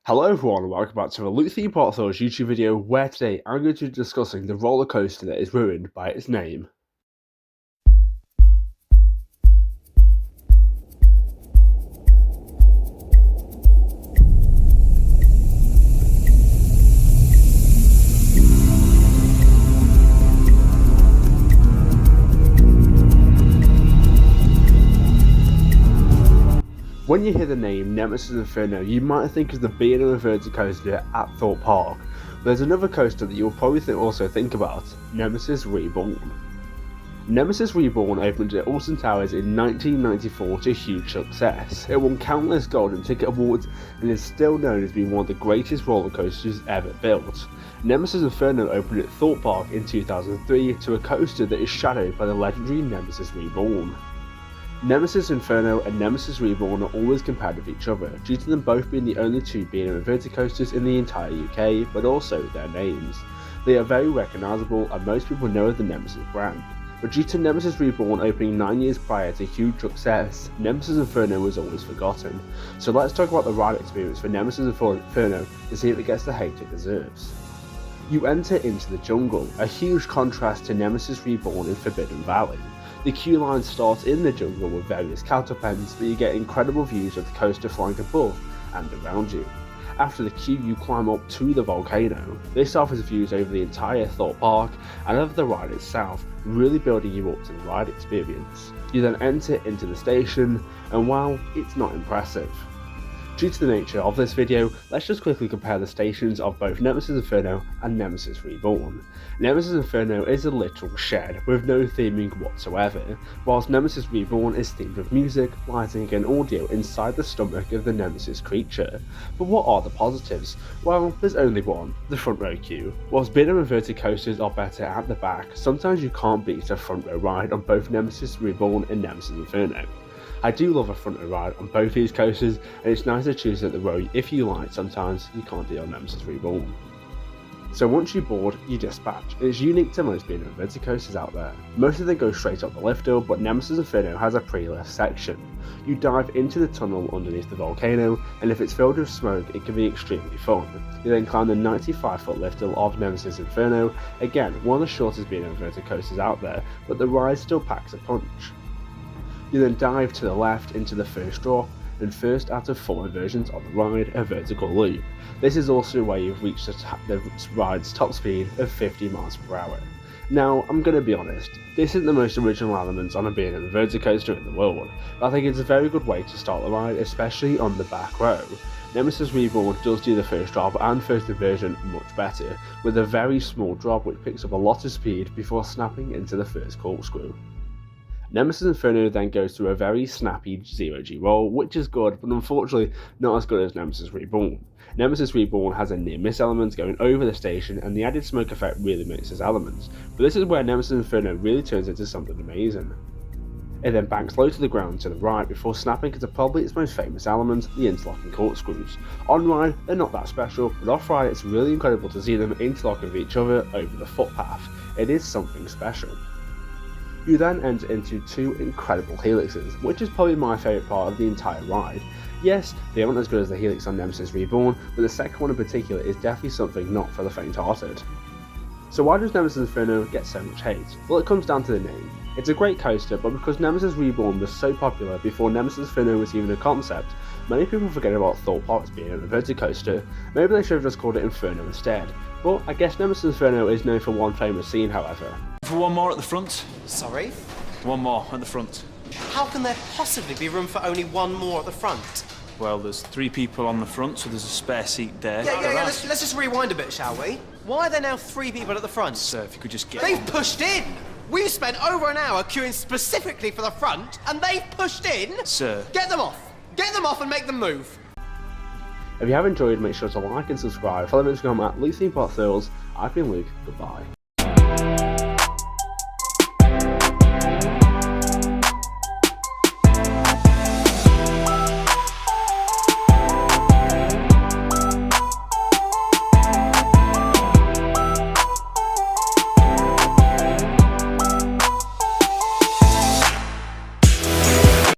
Hello everyone and welcome back to the Loot Theme Park Thoughts YouTube video where today I'm going to be discussing the roller coaster that is ruined by its name. When you hear the name Nemesis Inferno, you might think of the being of a vertical coaster at Thorpe Park. There's another coaster that you'll probably also think about, Nemesis Reborn. Nemesis Reborn opened at Alton Towers in 1994 to huge success. It won countless golden ticket awards and is still known as being one of the greatest roller coasters ever built. Nemesis Inferno opened at Thorpe Park in 2003 to a coaster that is shadowed by the legendary Nemesis Reborn. Nemesis Inferno and Nemesis Reborn are always compared with each other, due to them both being the only two being vertical coasters in the entire UK, but also their names. They are very recognisable and most people know of the Nemesis brand, but due to Nemesis Reborn opening 9 years prior to huge success, Nemesis Inferno was always forgotten. So let's talk about the ride experience for Nemesis Inferno to see if it gets the hate it deserves. You enter into the jungle, a huge contrast to Nemesis Reborn in Forbidden Valley. The queue line starts in the jungle with various counterpens, but you get incredible views of the coaster flying above and around you. After the queue, you climb up to the volcano. This offers views over the entire Thorpe Park and of the ride itself, really building you up to the ride experience. You then enter into the station, and wow, it's not impressive. Due to the nature of this video, let's just quickly compare the stations of both Nemesis Inferno and Nemesis Reborn. Nemesis Inferno is a literal shed with no theming whatsoever, whilst Nemesis Reborn is themed with music, lighting and audio inside the stomach of the Nemesis creature. But what are the positives? Well, there's only one, the front row queue. Whilst bigger and inverted coasters are better at the back, sometimes you can't beat a front row ride on both Nemesis Reborn and Nemesis Inferno. I do love a front row ride on both these coasters, and it's nice to choose at the row if you like. Sometimes you can't do on Nemesis Reborn. So once you board, you dispatch. It's unique to most being vertical coasters out there. Most of them go straight up the lift hill, but Nemesis Inferno has a pre-lift section. You dive into the tunnel underneath the volcano, and if it's filled with smoke, it can be extremely fun. You then climb the 95-foot lift hill of Nemesis Inferno, again one of the shortest being vertical coasters out there, but the ride still packs a punch. You then dive to the left into the first drop, and first out of 4 versions of the ride, a vertical loop. This is also where you've reached the ride's top speed of 50 miles per hour. Now, I'm going to be honest, this isn't the most original elements on a being a vertical coaster in the world, but I think it's a very good way to start the ride, especially on the back row. Nemesis Reborn does do the first drop and first inversion much better, with a very small drop which picks up a lot of speed before snapping into the first corkscrew. Nemesis Inferno then goes through a very snappy 0G roll, which is good, but unfortunately not as good as Nemesis Reborn. Nemesis Reborn has a near miss element going over the station, and the added smoke effect really makes this element, but this is where Nemesis Inferno really turns into something amazing. It then banks low to the ground to the right before snapping into probably its most famous element, the interlocking corkscrews. On ride, they're not that special, but off ride it's really incredible to see them interlock with each other over the footpath. It is something special. You then enter into 2 incredible helixes, which is probably my favourite part of the entire ride. Yes, they aren't as good as the helix on Nemesis Reborn, but the second one in particular is definitely something not for the faint-hearted. So why does Nemesis Inferno get so much hate? Well, it comes down to the name. It's a great coaster, but because Nemesis Reborn was so popular before Nemesis Inferno was even a concept, many people forget about Thorpe Park being a vertical coaster. Maybe they should have just called it Inferno instead. But I guess Nemesis Inferno is known for one famous scene, however. For one more at the front. Sorry? One more at the front. How can there possibly be room for only one more at the front? Well, there's 3 people on the front, so there's a spare seat there. Yeah, let's just rewind a bit, shall we? Why are there now 3 people at the front? Sir, if you could just get They've on. pushed in! We've spent over an hour queuing specifically for the front, and they've pushed in! Sir. Get them off! Get them off and make them move! If you have enjoyed, make sure to like and subscribe. Follow me on Instagram at Loot Theme Park Thrills. I've been Luke, goodbye.